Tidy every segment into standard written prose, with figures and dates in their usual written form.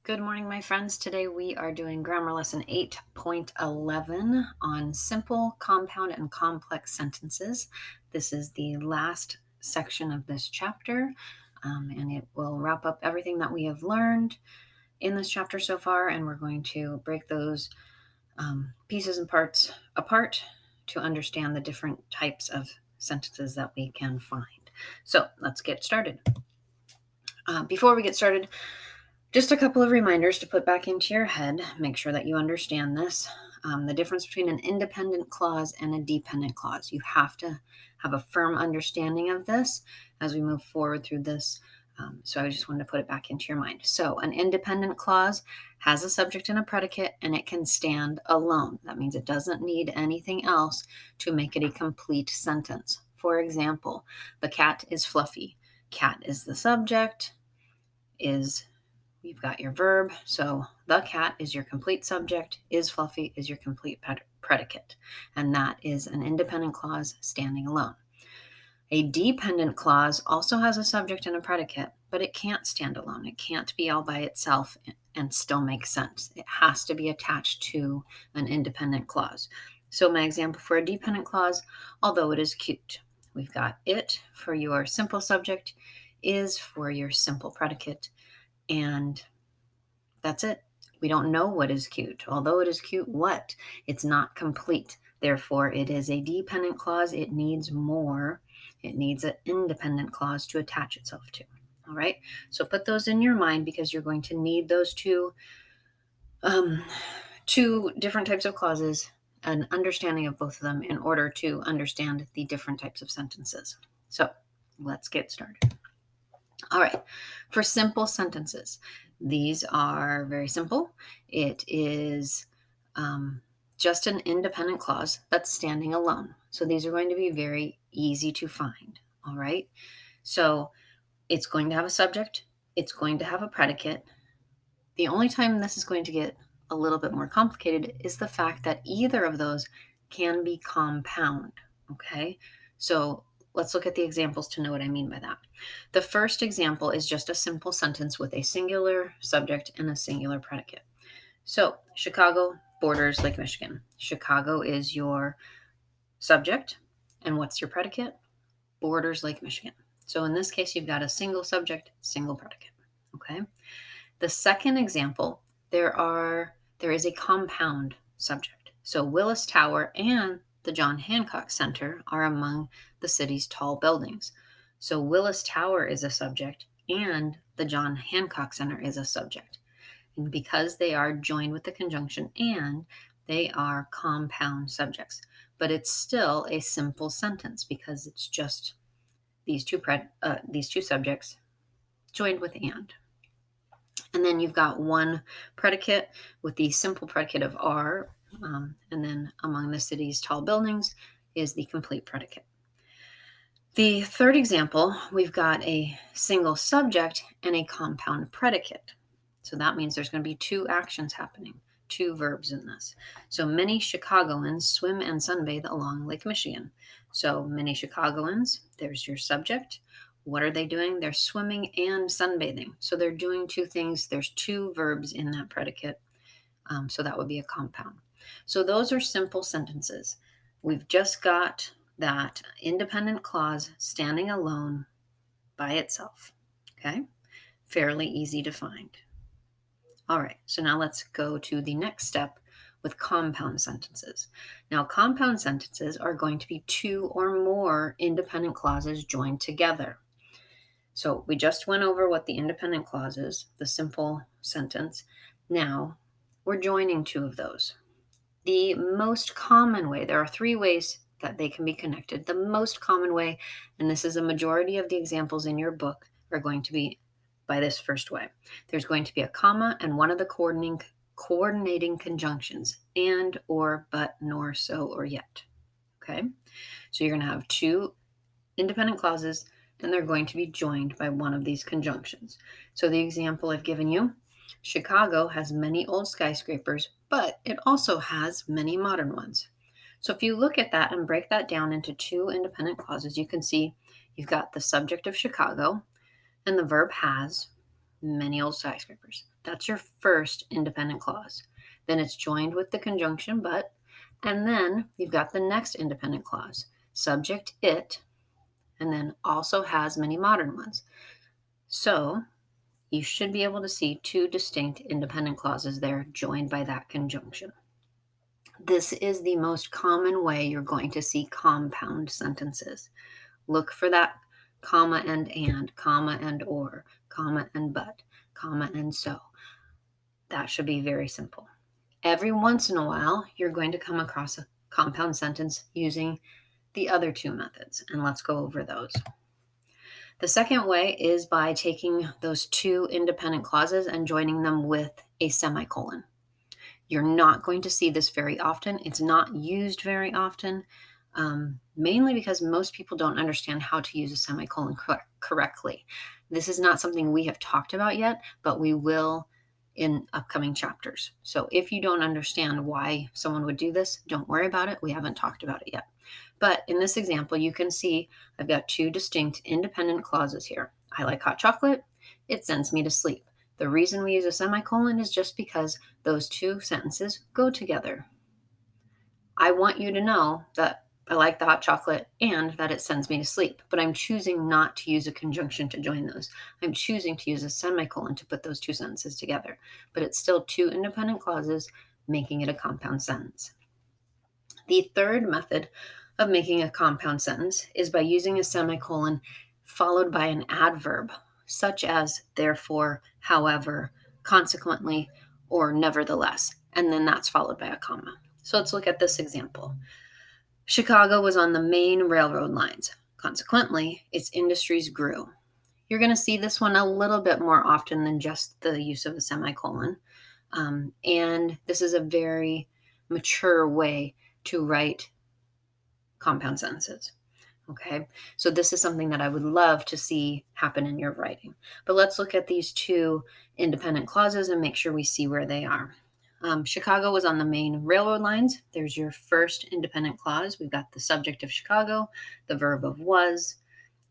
Good morning, my friends. Today we are doing grammar lesson 8.11 on simple, compound, and complex sentences. This is the last section of this chapter, and it will wrap up everything that we have learned in this chapter so far, and we're going to break those pieces and parts apart to understand the different types of sentences that we can find. So let's get started. Before we get started, just a couple of reminders to put back into your head. Make sure that you understand this. The difference between an independent clause and a dependent clause. You have to have a firm understanding of this as we move forward through this. So I just wanted to put it back into your mind. So an independent clause has a subject and a predicate, and it can stand alone. That means it doesn't need anything else to make it a complete sentence. For example, the cat is fluffy. Cat is the subject, you've got your verb. So the cat is your complete subject, is fluffy is your complete predicate. And that is an independent clause standing alone. A dependent clause also has a subject and a predicate, but it can't stand alone. It can't be all by itself and still make sense. It has to be attached to an independent clause. So my example for a dependent clause, although it is cute. We've got it for your simple subject, is for your simple predicate, and that's it. We don't know what is cute. Although it is cute, what? It's not complete. Therefore, it is a dependent clause. It needs more. It needs an independent clause to attach itself to. All right. So put those in your mind because you're going to need those two different types of clauses, an understanding of both of them in order to understand the different types of sentences. So let's get started. All right. For simple sentences, these are very simple. It is just an independent clause that's standing alone. So these are going to be very easy to find. All right. So it's going to have a subject. It's going to have a predicate. The only time this is going to get a little bit more complicated is the fact that either of those can be compound. Okay. So let's look at the examples to know what I mean by that. The first example is just a simple sentence with a singular subject and a singular predicate. So, Chicago borders Lake Michigan. Chicago is your subject, and what's your predicate? Borders Lake Michigan. So in this case, you've got a single subject, single predicate. Okay. The second example, there is a compound subject. So Willis Tower and the John Hancock Center are among the city's tall buildings. So Willis Tower is a subject and the John Hancock Center is a subject. And because they are joined with the conjunction and, they are compound subjects. But it's still a simple sentence because it's just these two subjects joined with and. And then you've got one predicate with the simple predicate of are, and then among the city's tall buildings is the complete predicate. The third example, we've got a single subject and a compound predicate. So that means there's going to be two actions happening, two verbs in this. So many Chicagoans swim and sunbathe along Lake Michigan. So many Chicagoans, there's your subject. What are they doing? They're swimming and sunbathing. So they're doing two things. There's two verbs in that predicate. So that would be a compound. So those are simple sentences. We've just got that independent clause standing alone by itself. Okay? Fairly easy to find. All right, so now let's go to the next step with compound sentences. Now, compound sentences are going to be two or more independent clauses joined together. So we just went over what the independent clause is, the simple sentence. Now we're joining two of those. The most common way, there are three ways that they can be connected. The most common way, and this is a majority of the examples in your book, are going to be by this first way. There's going to be a comma and one of the coordinating conjunctions, and, or, but, nor, so, or yet. Okay? So you're going to have two independent clauses, and they're going to be joined by one of these conjunctions. So the example I've given you, Chicago has many old skyscrapers, but it also has many modern ones. So if you look at that and break that down into two independent clauses, you can see you've got the subject of Chicago and the verb has. many old skyscrapers. That's your first independent clause. Then it's joined with the conjunction but, and then you've got the next independent clause. Subject it, and then also has many modern ones. So you should be able to see two distinct independent clauses there joined by that conjunction. This is the most common way you're going to see compound sentences. Look for that comma and, comma and or, comma and but, comma and so. That should be very simple. Every once in a while, you're going to come across a compound sentence using the other two methods, and let's go over those. The second way is by taking those two independent clauses and joining them with a semicolon. You're not going to see this very often. It's not used very often, mainly because most people don't understand how to use a semicolon correctly. This is not something we have talked about yet, but we will in upcoming chapters. So if you don't understand why someone would do this, don't worry about it. We haven't talked about it yet. But in this example, you can see I've got two distinct independent clauses here. I like hot chocolate. It sends me to sleep. The reason we use a semicolon is just because those two sentences go together. I want you to know that I like the hot chocolate and that it sends me to sleep, but I'm choosing not to use a conjunction to join those. I'm choosing to use a semicolon to put those two sentences together, but it's still two independent clauses making it a compound sentence. The third method of making a compound sentence is by using a semicolon followed by an adverb, such as therefore, however, consequently, or nevertheless, and then that's followed by a comma. So let's look at this example. Chicago was on the main railroad lines. Consequently, its industries grew. You're going to see this one a little bit more often than just the use of a semicolon. And this is a very mature way to write compound sentences. Okay, so this is something that I would love to see happen in your writing. But let's look at these two independent clauses and make sure we see where they are. Chicago was on the main railroad lines. There's your first independent clause. We've got the subject of Chicago, the verb of was,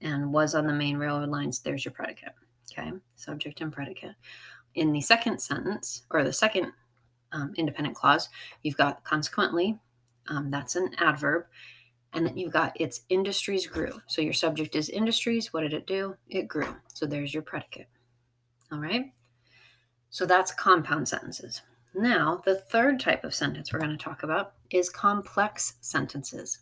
and was on the main railroad lines. There's your predicate. Okay, subject and predicate. In the second sentence, or the second independent clause, you've got consequently, that's an adverb. And then you've got its industries grew. So your subject is industries. What did it do? It grew. So there's your predicate. All right. So that's compound sentences. Now, the third type of sentence we're going to talk about is complex sentences.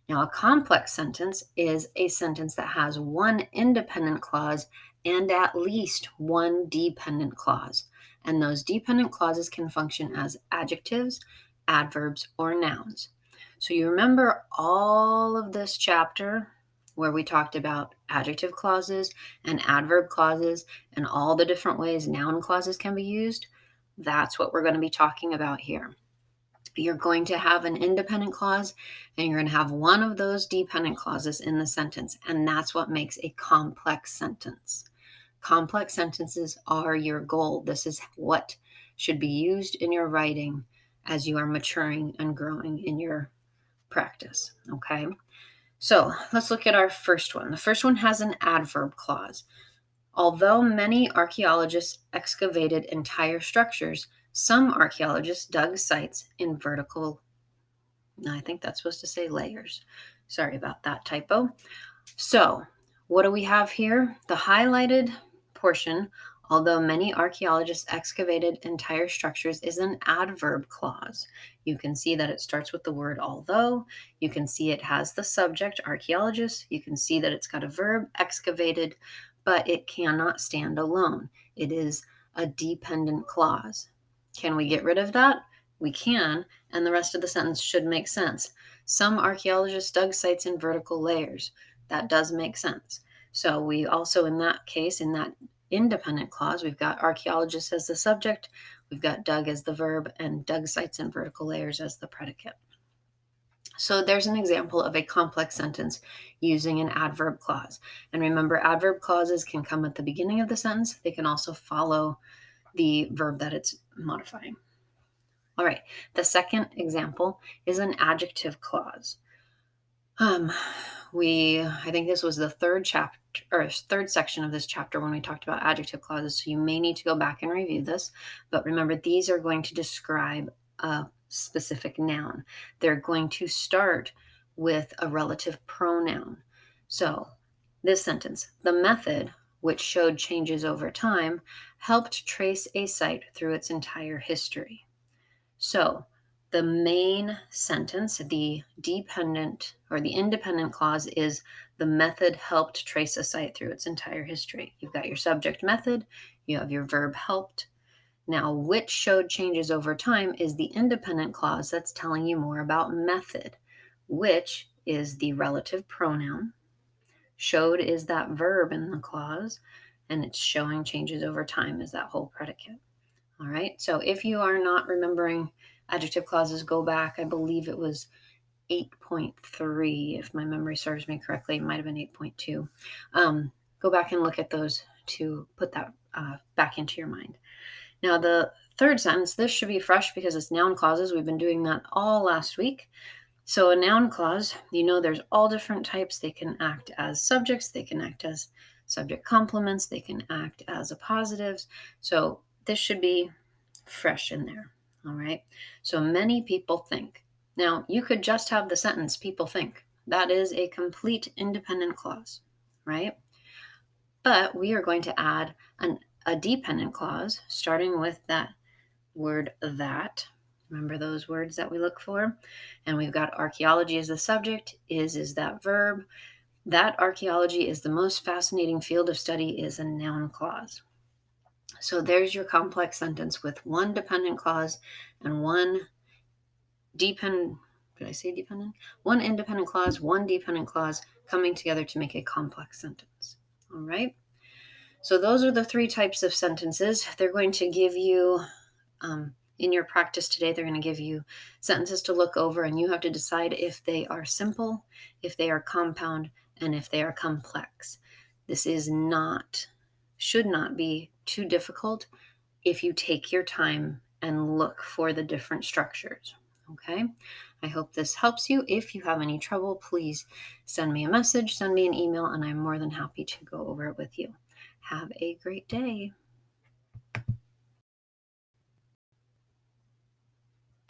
Now, a complex sentence is a sentence that has one independent clause and at least one dependent clause. And those dependent clauses can function as adjectives, adverbs, or nouns. So you remember all of this chapter where we talked about adjective clauses and adverb clauses and all the different ways noun clauses can be used? That's what we're going to be talking about here. You're going to have an independent clause and you're going to have one of those dependent clauses in the sentence, and that's what makes a complex sentence. Complex sentences are your goal. This is what should be used in your writing as you are maturing and growing in your practice. Okay, so let's look at our first one. The first one has an adverb clause. Although many archaeologists excavated entire structures, some archaeologists dug sites in vertical, I think that's supposed to say layers. Sorry about that typo. So what do we have here? The highlighted portion, although many archaeologists excavated entire structures, is an adverb clause. You can see that it starts with the word although. You can see it has the subject, archaeologist. You can see that it's got a verb, excavated, but it cannot stand alone. It is a dependent clause. Can we get rid of that? We can, and the rest of the sentence should make sense. Some archaeologists dug sites in vertical layers. That does make sense. So we also, in that case, in that independent clause, we've got archaeologists as the subject, we've got dug as the verb, and dug sites in vertical layers as the predicate. So there's an example of a complex sentence using an adverb clause. And remember, adverb clauses can come at the beginning of the sentence. They can also follow the verb that it's modifying. All right, the second example is an adjective clause. I think this was the third or third section of this chapter when we talked about adjective clauses. So you may need to go back and review this. But remember, these are going to describe a specific noun. They're going to start with a relative pronoun. So this sentence, the method which showed changes over time helped trace a site through its entire history. So the main sentence, the dependent or the independent clause, is the method helped trace a site through its entire history. You've got your subject method, you have your verb helped. Now, which showed changes over time is the independent clause that's telling you more about method. Which is the relative pronoun. Showed is that verb in the clause, and it's showing changes over time is that whole predicate. All right, so if you are not remembering adjective clauses, go back. I believe it was 8.3, if my memory serves me correctly. It might have been 8.2. Go back and look at those to put that back into your mind. Now, the third sentence, this should be fresh because it's noun clauses. We've been doing that all last week. So a noun clause, there's all different types. They can act as subjects. They can act as subject complements. They can act as appositives. So this should be fresh in there. All right. So many people think. Now, you could just have the sentence, people think. That is a complete independent clause, right? But we are going to add a dependent clause, starting with that word that. Remember those words that we look for? And we've got archaeology as the subject, is that verb. That archaeology is the most fascinating field of study is a noun clause. So there's your complex sentence with one dependent clause and one independent clause, one dependent clause coming together to make a complex sentence. All right. So those are the three types of sentences. They're going to give you, in your practice today, they're going to give you sentences to look over, and you have to decide if they are simple, if they are compound, and if they are complex. This should not be too difficult if you take your time and look for the different structures. Okay, I hope this helps you. If you have any trouble, please send me a message, send me an email, and I'm more than happy to go over it with you. Have a great day.